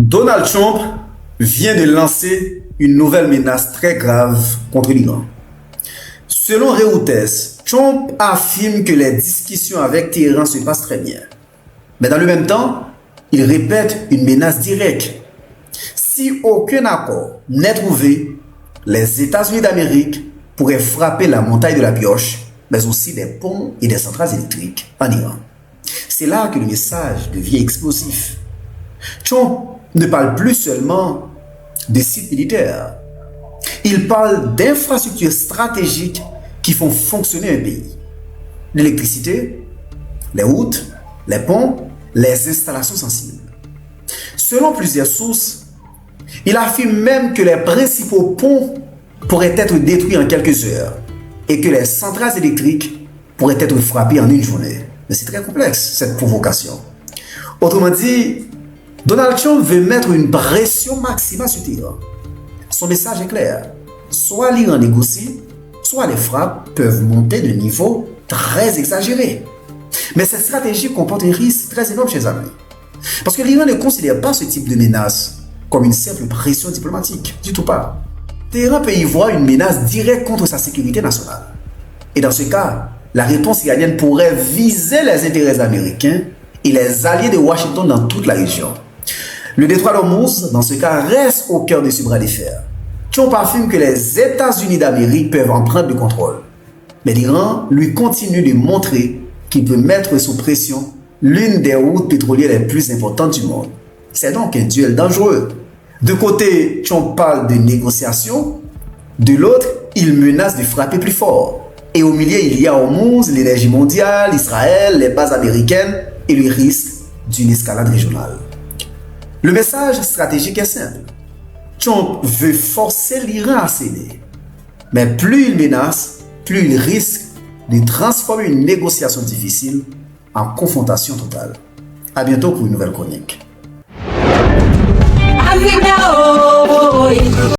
Donald Trump vient de lancer une nouvelle menace très grave contre l'Iran. Selon Reuters, Trump affirme que les discussions avec Téhéran se passent très bien. Mais dans le même temps, il répète une menace directe. Si aucun accord n'est trouvé, les États-Unis d'Amérique pourraient frapper la montagne de la pioche, mais aussi des ponts et des centrales électriques en Iran. C'est là que le message devient explosif. Trump ne parle plus seulement de sites militaires. Il parle d'infrastructures stratégiques qui font fonctionner un pays. L'électricité, les routes, les ponts, les installations sensibles. Selon plusieurs sources, il affirme même que les principaux ponts pourraient être détruits en quelques heures et que les centrales électriques pourraient être frappées en une journée. Mais c'est très complexe, cette provocation. Autrement dit, Donald Trump veut mettre une pression maximale sur l'Iran. Son message est clair. Soit l'Iran négocie, soit les frappes peuvent monter de niveau très exagéré. Mais cette stratégie comporte un risque très énorme, chers amis. Parce que l'Iran ne considère pas ce type de menace comme une simple pression diplomatique. Du tout pas. Téhéran peut y voir une menace directe contre sa sécurité nationale. Et dans ce cas, la réponse iranienne pourrait viser les intérêts américains et les alliés de Washington dans toute la région. Le détroit d'Ormuz, dans ce cas, reste au cœur de ce bras de fer. Trump affirme que les États-Unis d'Amérique peuvent en prendre le contrôle. Mais l'Iran lui continue de montrer qu'il peut mettre sous pression l'une des routes pétrolières les plus importantes du monde. C'est donc un duel dangereux. De côté, Trump parle de négociations. De l'autre, il menace de frapper plus fort. Et au milieu, il y a Hormuz, l'énergie mondiale, Israël, les bases américaines et le risque d'une escalade régionale. Le message stratégique est simple. Trump veut forcer l'Iran à céder. Mais plus il menace, plus il risque de transformer une négociation difficile en confrontation totale. À bientôt pour une nouvelle chronique.